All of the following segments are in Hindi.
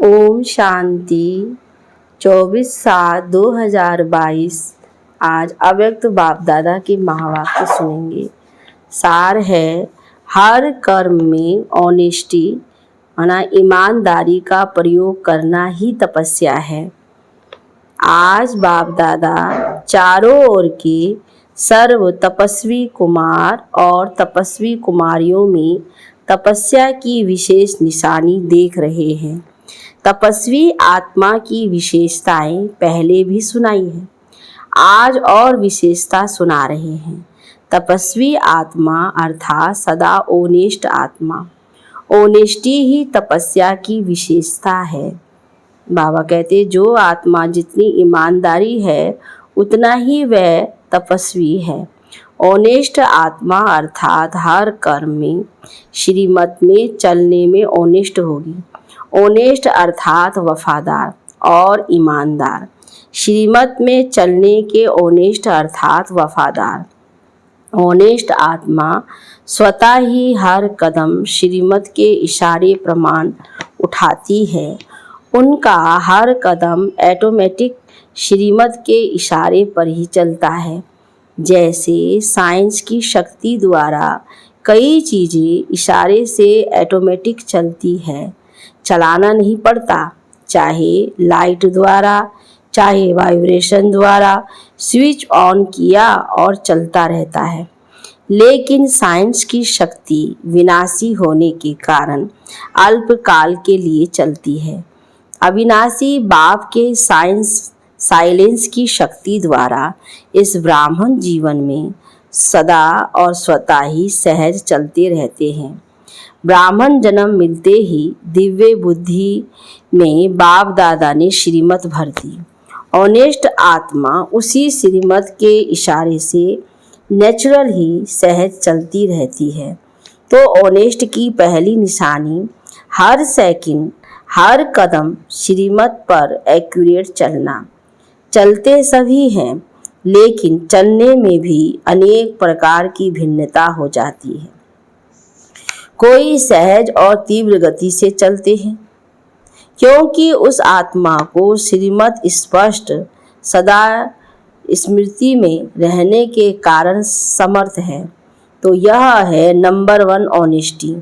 ओम शांति। 24/7/2022। आज अव्यक्त बाप दादा के महावाक्य सुनेंगे। सार है, हर कर्म में ऑनेस्टी माना ईमानदारी का प्रयोग करना ही तपस्या है। आज बाप दादा चारों ओर के सर्व तपस्वी कुमार और तपस्वी कुमारियों में तपस्या की विशेष निशानी देख रहे हैं। तपस्वी आत्मा की विशेषताएं पहले भी सुनाई हैं, आज और विशेषता सुना रहे हैं। तपस्वी आत्मा अर्थात सदा ओनेस्ट आत्मा। ओनेस्टी ही तपस्या की विशेषता है। बाबा कहते जो आत्मा जितनी ईमानदारी है उतना ही वह तपस्वी है। ओनेस्ट आत्मा अर्थात हर कर्म में श्रीमत में चलने में ओनेस्ट होगी। ओनेस्ट अर्थात वफादार और ईमानदार। श्रीमत में चलने के ओनेस्ट अर्थात वफादार। ओनेस्ट आत्मा स्वतः ही हर कदम श्रीमत के इशारे प्रमाण उठाती है। उनका हर कदम ऑटोमेटिक श्रीमत के इशारे पर ही चलता है। जैसे साइंस की शक्ति द्वारा कई चीज़ें इशारे से ऑटोमेटिक चलती है, चलाना नहीं पड़ता। चाहे लाइट द्वारा, चाहे वाइब्रेशन द्वारा स्विच ऑन किया और चलता रहता है। लेकिन साइंस की शक्ति विनाशी होने के कारण अल्पकाल के लिए चलती है। अविनाशी बाप के साइलेंस की शक्ति द्वारा इस ब्राह्मण जीवन में सदा और स्वतः ही सहज चलते रहते हैं। ब्राह्मण जन्म मिलते ही दिव्य बुद्धि में बाप दादा ने श्रीमत भर दी। ऑनेस्ट आत्मा उसी श्रीमत के इशारे से नेचुरल ही सहज चलती रहती है। तो ऑनेस्ट की पहली निशानी हर सेकंड हर कदम श्रीमत पर एक्यूरेट चलना। चलते सभी हैं, लेकिन चलने में भी अनेक प्रकार की भिन्नता हो जाती है। कोई सहज और तीव्र गति से चलते हैं, क्योंकि उस आत्मा को श्रीमत स्पष्ट सदा स्मृति में रहने के कारण समर्थ है। तो यह है नंबर 1 ऑनेस्टी।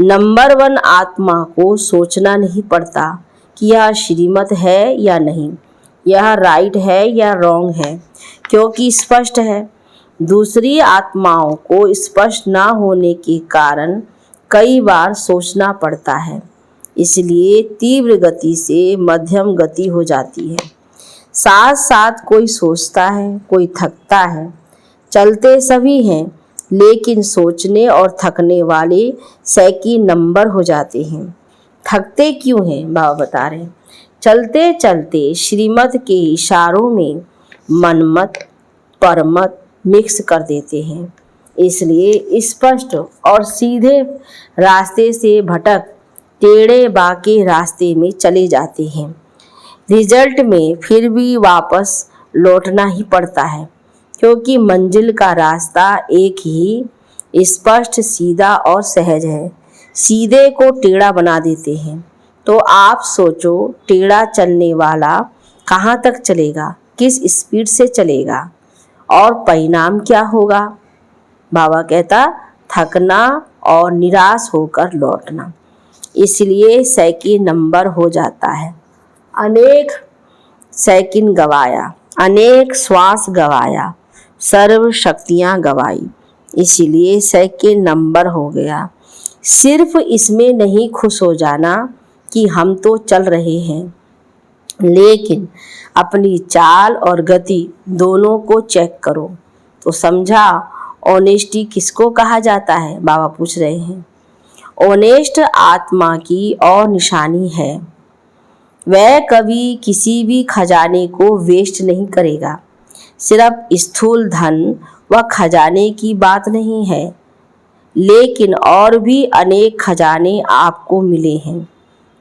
नंबर 1 आत्मा को सोचना नहीं पड़ता कि यह श्रीमत है या नहीं, यह राइट है या रॉन्ग है, क्योंकि स्पष्ट है। दूसरी आत्माओं को स्पष्ट ना होने के कारण कई बार सोचना पड़ता है, इसलिए तीव्र गति से मध्यम गति हो जाती है। साथ साथ कोई सोचता है, कोई थकता है। चलते सभी हैं, लेकिन सोचने और थकने वाले सैकड़ों नंबर हो जाते हैं। थकते क्यों हैं बाबा बता रहे हैं। चलते चलते श्रीमत के इशारों में मनमत परमत मिक्स कर देते हैं, इसलिए स्पष्ट और सीधे रास्ते से भटक टेढ़े बाके रास्ते में चले जाते हैं। रिजल्ट में फिर भी वापस लौटना ही पड़ता है, क्योंकि मंजिल का रास्ता एक ही स्पष्ट सीधा और सहज है। सीधे को टेढ़ा बना देते हैं। तो आप सोचो, टेढ़ा चलने वाला कहाँ तक चलेगा, किस स्पीड से चलेगा और परिणाम क्या होगा। बाबा कहता थकना और निराश होकर लौटना। इसलिए सैकड़ों नंबर हो जाता है। अनेक सेकंड गवाया, अनेक श्वास गवाया, सर्व शक्तियाँ गवाई, इसीलिए सैकड़ों नंबर हो गया। सिर्फ इसमें नहीं खुश हो जाना कि हम तो चल रहे हैं, लेकिन अपनी चाल और गति दोनों को चेक करो तो समझा ऑनेस्टी किसको कहा जाता है। बाबा पूछ रहे हैं। ऑनेस्ट आत्मा की और निशानी है, वह कभी किसी भी खजाने को वेस्ट नहीं करेगा। सिर्फ स्थूल धन व खजाने की बात नहीं है, लेकिन और भी अनेक खजाने आपको मिले हैं।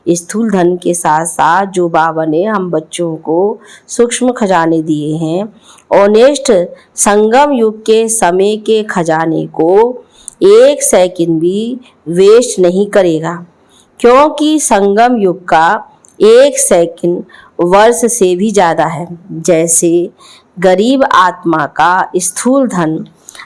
स्थूल धन के साथ साथ जो बाबा ने हम बच्चों को सूक्ष्म खजाने दिए हैं, ऑनेस्ट संगम युग के समय के खजाने को एक सेकंड भी वेस्ट नहीं करेगा, क्योंकि संगम युग का 1 सेकंड वर्ष से भी ज़्यादा है। जैसे गरीब आत्मा का स्थूल धन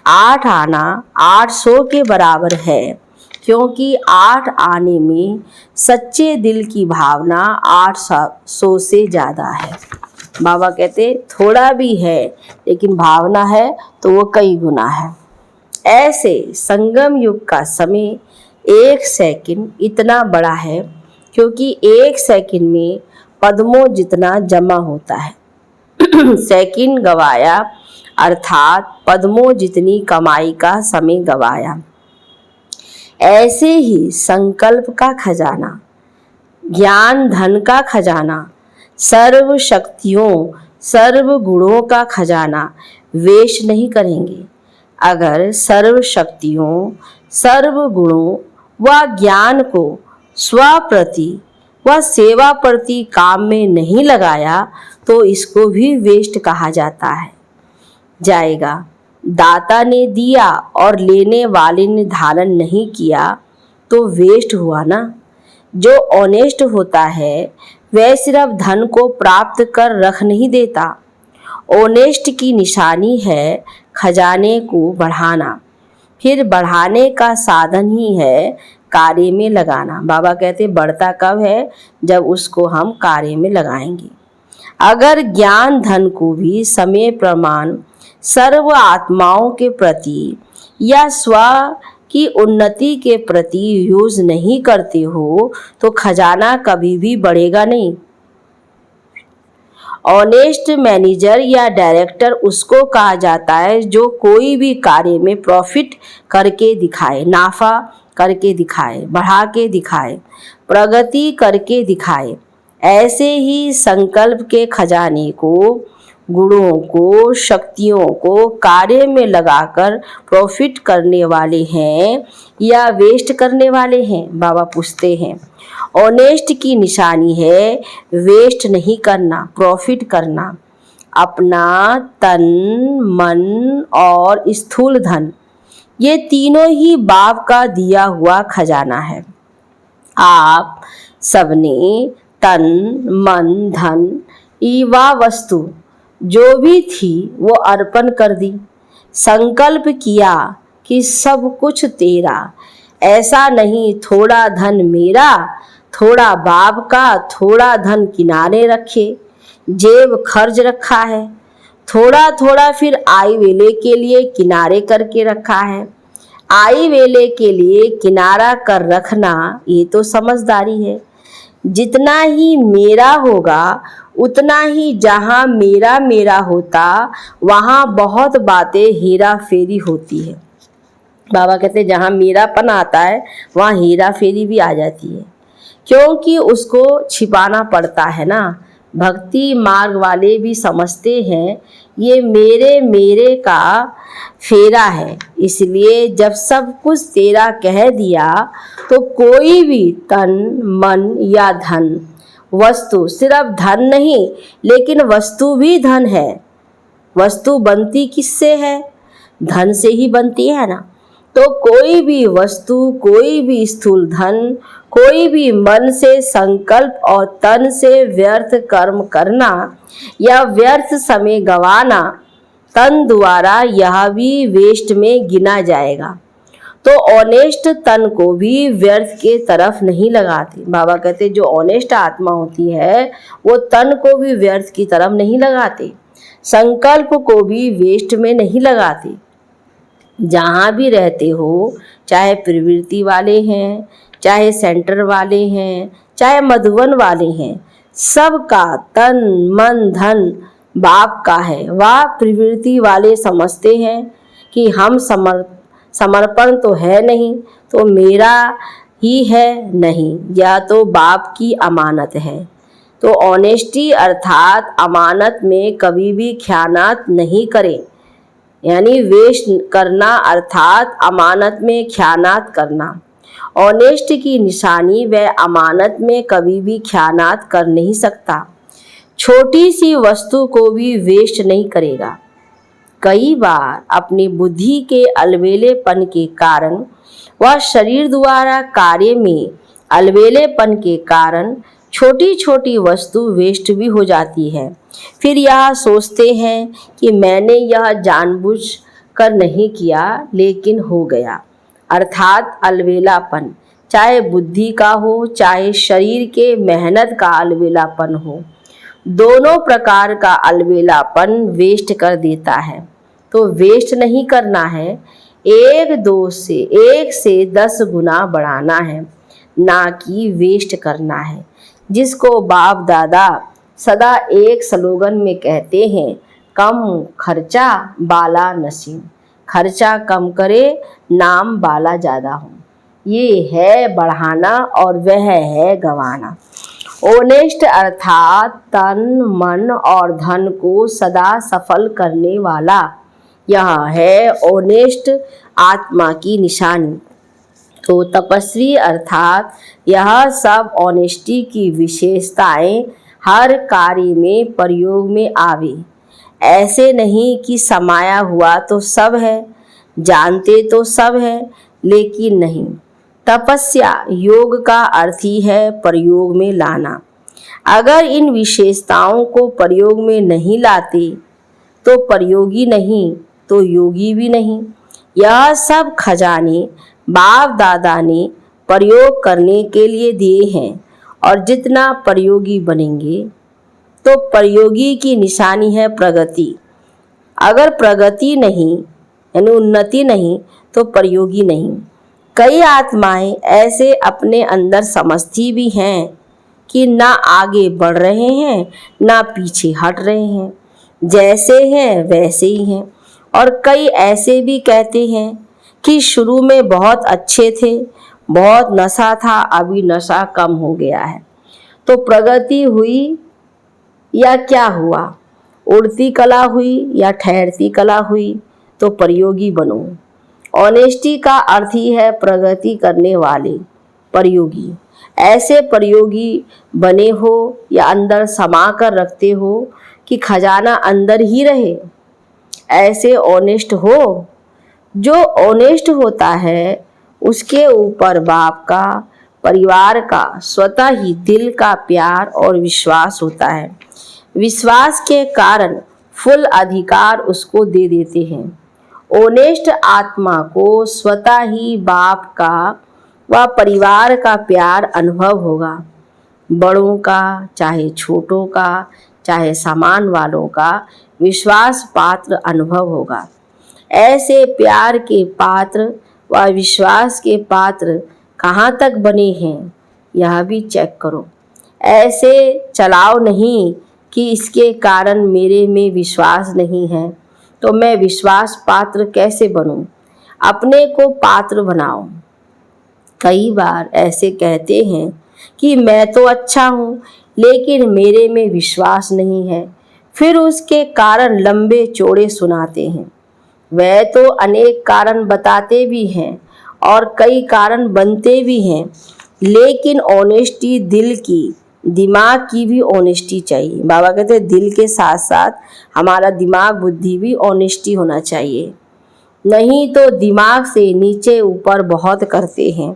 8 आना 800 के बराबर है, क्योंकि 8 आने में सच्चे दिल की भावना 800 से ज़्यादा है। बाबा कहते थोड़ा भी है लेकिन भावना है तो वो कई गुना है। ऐसे संगम युग का समय 1 सेकंड इतना बड़ा है, क्योंकि 1 सेकंड में पद्मों जितना जमा होता है। सेकंड गवाया अर्थात पद्मों जितनी कमाई का समय गवाया। ऐसे ही संकल्प का खजाना, ज्ञान धन का खजाना, सर्व शक्तियों सर्व गुणों का खजाना वेस्ट नहीं करेंगे। अगर सर्व शक्तियों सर्व गुणों व ज्ञान को स्वप्रति व सेवा प्रति काम में नहीं लगाया तो इसको भी वेस्ट कहा जाता है जाएगा। दाता ने दिया और लेने वाले ने धारण नहीं किया तो वेस्ट हुआ ना। जो ऑनेस्ट होता है वह सिर्फ धन को प्राप्त कर रख नहीं देता। ऑनेस्ट की निशानी है खजाने को बढ़ाना, फिर बढ़ाने का साधन ही है कार्य में लगाना। बाबा कहते बढ़ता कब है? जब उसको हम कार्य में लगाएंगे। अगर ज्ञान धन को भी समय प्रमाण सर्व आत्माओं के प्रति या स्व की उन्नति के प्रति यूज नहीं करते हो तो खजाना कभी भी बढ़ेगा नहीं। ऑनेस्ट मैनेजर या डायरेक्टर उसको कहा जाता है जो कोई भी कार्य में प्रॉफिट करके दिखाए, नाफा करके दिखाए, बढ़ा के दिखाए, प्रगति करके दिखाए। ऐसे ही संकल्प के खजाने को, गुणों को, शक्तियों को कार्य में लगाकर प्रॉफिट करने वाले हैं या वेस्ट करने वाले हैं? बाबा पूछते हैं। ऑनेस्ट की निशानी है वेस्ट नहीं करना, प्रॉफिट करना। अपना तन, मन और स्थूल धन, ये तीनों ही बाप का दिया हुआ खजाना है। आप सबने तन, मन, धन व वस्तु जो भी थी वो अर्पण कर दी। संकल्प किया कि सब कुछ तेरा, ऐसा नहीं थोड़ा धन मेरा, थोड़ा बाप का, थोड़ा धन किनारे रखे, जेब खर्च रखा है, थोड़ा थोड़ा फिर आई वेले के लिए किनारे करके रखा है। आई वेले के लिए किनारा कर रखना ये तो समझदारी है। जितना ही मेरा होगा उतना ही जहाँ मेरा मेरा होता वहाँ बहुत बातें हेरा फेरी होती है। बाबा कहते जहाँ मेरापन आता है वहाँ हेरा फेरी भी आ जाती है, क्योंकि उसको छिपाना पड़ता है ना। भक्ति मार्ग वाले भी समझते हैं ये मेरे मेरे का फेरा है, इसलिए जब सब कुछ तेरा कह दिया तो कोई भी तन, मन या धन, वस्तु, सिर्फ धन नहीं लेकिन वस्तु भी धन है। वस्तु बनती किससे है? धन से ही बनती है ना। तो कोई भी वस्तु, कोई भी स्थूल धन, कोई भी मन से संकल्प और तन से व्यर्थ कर्म करना या व्यर्थ समय गंवाना तन द्वारा यह भी वेस्ट में गिना जाएगा। तो ऑनेस्ट तन को भी व्यर्थ के तरफ नहीं लगाते। बाबा कहते जो ऑनेस्ट आत्मा होती है वो तन को भी व्यर्थ की तरफ नहीं लगाते, संकल्प को भी वेस्ट में नहीं लगाते। जहाँ भी रहते हो, चाहे प्रवृत्ति वाले हैं, चाहे सेंटर वाले हैं, चाहे मधुवन वाले हैं, सबका तन, मन, धन बाप का है। वह प्रवृत्ति वाले समझते हैं कि हम समर्पण तो है नहीं तो मेरा ही है, नहीं, या तो बाप की अमानत है। तो ऑनेस्टी अर्थात अमानत में कभी भी ख़यानत नहीं करें, यानी वेस्ट करना अर्थात अमानत में ख़यानत करना। ऑनेस्ट की निशानी वह अमानत में कभी भी ख़यानत कर नहीं सकता। छोटी सी वस्तु को भी वेस्ट नहीं करेगा। कई बार अपनी बुद्धि के अलबेलेपन के कारण व शरीर द्वारा कार्य में अलबेलेपन के कारण छोटी छोटी वस्तु वेस्ट भी हो जाती है। फिर यह सोचते हैं कि मैंने यह जानबूझ कर नहीं किया, लेकिन हो गया। अर्थात अलबेलापन, चाहे बुद्धि का हो चाहे शरीर के मेहनत का अलबेलापन हो, दोनों प्रकार का अलबेलापन वेस्ट कर देता है। तो वेस्ट नहीं करना है, एक से 10 गुना बढ़ाना है, ना कि वेस्ट करना है। जिसको बाप दादा सदा एक स्लोगन में कहते हैं, कम खर्चा बाला नसीब। खर्चा कम करे, नाम बाला ज़्यादा हो। ये है बढ़ाना और वह है गंवाना। ओनेस्ट अर्थात तन मन और धन को सदा सफल करने वाला, यह है ओनेस्ट आत्मा की निशानी। तो तपस्वी अर्थात यह सब ऑनेस्टी की विशेषताएं हर कार्य में प्रयोग में आवे। ऐसे नहीं कि समाया हुआ तो सब है, जानते तो सब है, लेकिन नहीं। तपस्या योग का अर्थ ही है प्रयोग में लाना। अगर इन विशेषताओं को प्रयोग में नहीं लाते तो प्रयोगी नहीं, तो योगी भी नहीं। यह सब खजाने बाप दादा ने प्रयोग करने के लिए दिए हैं, और जितना प्रयोगी बनेंगे तो प्रयोगी की निशानी है प्रगति। अगर प्रगति नहीं यानी उन्नति नहीं तो प्रयोगी नहीं। कई आत्माएं ऐसे अपने अंदर समझती भी हैं कि ना आगे बढ़ रहे हैं ना पीछे हट रहे हैं, जैसे हैं वैसे ही हैं। और कई ऐसे भी कहते हैं कि शुरू में बहुत अच्छे थे, बहुत नशा था, अभी नशा कम हो गया है। तो प्रगति हुई या क्या हुआ? उड़ती कला हुई या ठहरती कला हुई? तो प्रयोगी बनो। ऑनेस्टी का अर्थ ही है प्रगति करने वाले, प्रयोगी। ऐसे प्रयोगी बने हो या अंदर समा कर रखते हो कि खजाना अंदर ही रहे, ऐसे ऑनेस्ट हो। जो ऑनेस्ट होता है उसके ऊपर बाप का, परिवार का, स्वतः ही दिल का प्यार और विश्वास होता है। विश्वास के कारण फुल अधिकार उसको दे देते हैं। ऑनेस्ट आत्मा को स्वतः ही बाप का व परिवार का प्यार अनुभव होगा। बड़ों का चाहे छोटों का चाहे सामान वालों का विश्वास पात्र अनुभव होगा। ऐसे प्यार के पात्र व विश्वास के पात्र कहाँ तक बने हैं, यह भी चेक करो। ऐसे चलाओ नहीं कि इसके कारण मेरे में विश्वास नहीं है, तो मैं विश्वास पात्र कैसे बनूं? अपने को पात्र बनाओ। कई बार ऐसे कहते हैं कि मैं तो अच्छा हूँ, लेकिन मेरे में विश्वास नहीं है। फिर उसके कारण लंबे चौड़े सुनाते हैं। वह तो अनेक कारण बताते भी हैं और कई कारण बनते भी हैं, लेकिन ऑनेस्टी दिल की, दिमाग की भी ऑनेस्टी चाहिए। बाबा कहते हैं दिल के साथ साथ हमारा दिमाग बुद्धि भी ऑनेस्टी होना चाहिए, नहीं तो दिमाग से नीचे ऊपर बहुत करते हैं।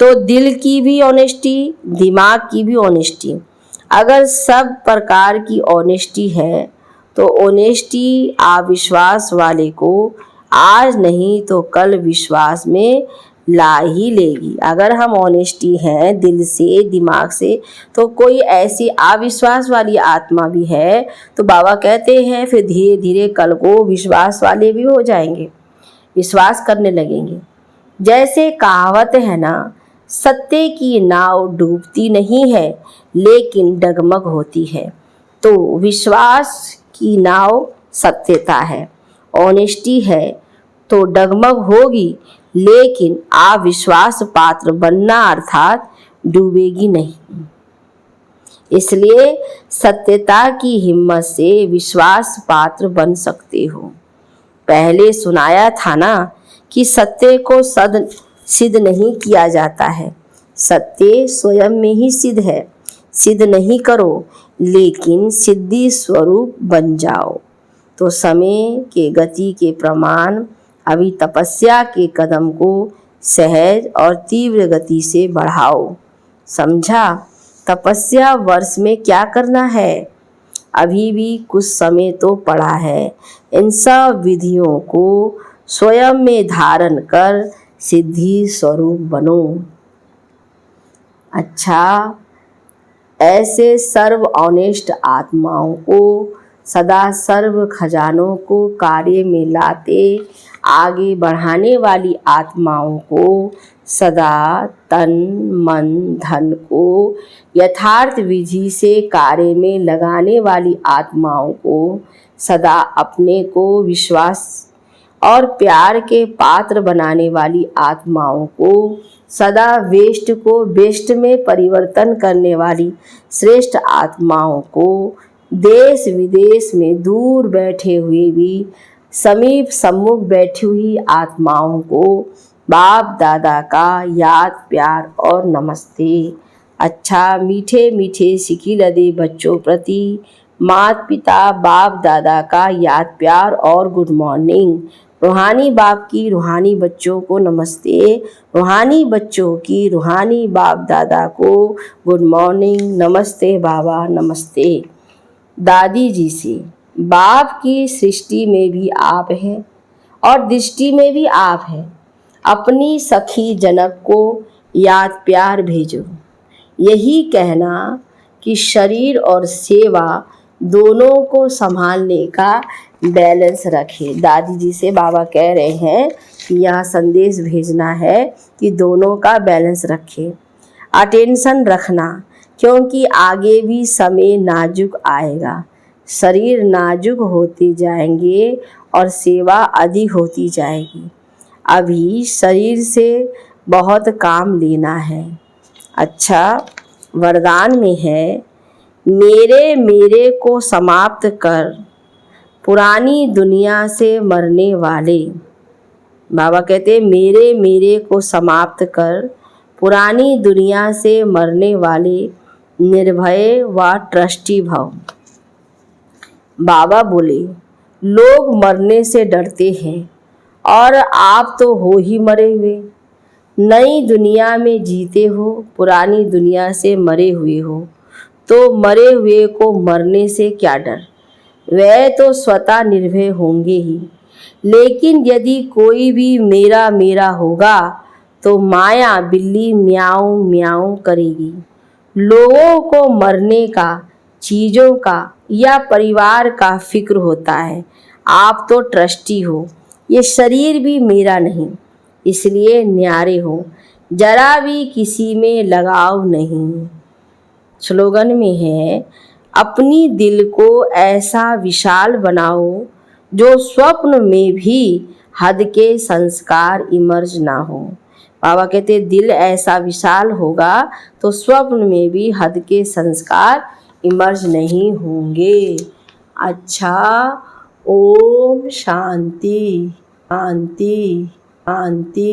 तो दिल की भी ऑनेस्टी, दिमाग की भी ऑनेस्टी। अगर सब प्रकार की ऑनेस्टी है तो ऑनेस्टी अविश्वास वाले को आज नहीं तो कल विश्वास में ला ही लेगी। अगर हम ऑनेस्टी हैं दिल से दिमाग से, तो कोई ऐसी अविश्वास वाली आत्मा भी है तो बाबा कहते हैं फिर धीरे धीरे कल को विश्वास वाले भी हो जाएंगे, विश्वास करने लगेंगे। जैसे कहावत है ना, सत्य की नाव डूबती नहीं है लेकिन डगमग होती है। तो विश्वास की नाव सत्यता है, ऑनेस्टी है तो डगमग होगी, लेकिन अविश्वास पात्र बनना अर्थात डूबेगी नहीं। इसलिए सत्यता की हिम्मत से विश्वास पात्र बन सकते हो। पहले सुनाया था ना कि सत्य को सिद्ध नहीं किया जाता है, सत्य स्वयं में ही सिद्ध है। सिद्ध नहीं करो लेकिन सिद्धि स्वरूप बन जाओ। तो समय के गति के प्रमाण अभी तपस्या के कदम को सहज और तीव्र गति से बढ़ाओ। समझा? तपस्या वर्ष में क्या करना है? अभी भी कुछ समय तो पड़ा है। इन सब विधियों को स्वयं में धारण कर सिद्धि स्वरूप बनो। अच्छा, ऐसे सर्व ऑनेस्ट आत्माओं को सदा सर्व खजानों को कार्य में लाते आगे बढ़ाने वाली आत्माओं को सदा तन मन धन को यथार्थ विधि से कार्य में लगाने वाली आत्माओं को सदा अपने को विश्वास और प्यार के पात्र बनाने वाली आत्माओं को सदा वेस्ट को बेस्ट में परिवर्तन करने वाली श्रेष्ठ आत्माओं को देश विदेश में दूर बैठे हुए भी समीप सम्मुख बैठी हुई आत्माओं को बाप दादा का याद प्यार और नमस्ते। अच्छा, मीठे मीठे सिकी लदे बच्चों प्रति माता पिता बाप दादा का याद प्यार और गुड मॉर्निंग। रूहानी बाप की रूहानी बच्चों को नमस्ते, रूहानी बच्चों की रूहानी बाप दादा को गुड मॉर्निंग, नमस्ते बाबा नमस्ते। दादी जी से, बाप की सृष्टि में भी आप हैं और दृष्टि में भी आप हैं। अपनी सखी जनक को याद प्यार भेजो, यही कहना कि शरीर और सेवा दोनों को संभालने का बैलेंस रखे। दादी जी से बाबा कह रहे हैं कि यह संदेश भेजना है कि दोनों का बैलेंस रखे, अटेंशन रखना, क्योंकि आगे भी समय नाजुक आएगा। शरीर नाजुक होते जाएंगे और सेवा अधिक होती जाएगी। अभी शरीर से बहुत काम लेना है। अच्छा, वरदान में है, मेरे मेरे को समाप्त कर पुरानी दुनिया से मरने वाले। बाबा कहते मेरे मेरे को समाप्त कर पुरानी दुनिया से मरने वाले निर्भय व ट्रस्टी भव। बाबा बोले, लोग मरने से डरते हैं और आप तो हो ही मरे हुए। नई दुनिया में जीते हो, पुरानी दुनिया से मरे हुए हो, तो मरे हुए को मरने से क्या डर? वह तो स्वतः निर्भय होंगे ही। लेकिन यदि कोई भी मेरा मेरा होगा तो माया बिल्ली म्याऊं म्याऊं करेगी। लोगों को मरने का, चीज़ों का या परिवार का फिक्र होता है। आप तो ट्रस्टी हो, ये शरीर भी मेरा नहीं, इसलिए न्यारे हो, जरा भी किसी में लगाव नहीं। स्लोगन में है, अपनी दिल को ऐसा विशाल बनाओ जो स्वप्न में भी हद के संस्कार इमर्ज ना हो। बाबा कहते दिल ऐसा विशाल होगा तो स्वप्न में भी हद के संस्कार इमर्ज नहीं होंगे। अच्छा, ओम शांति शांति शांति।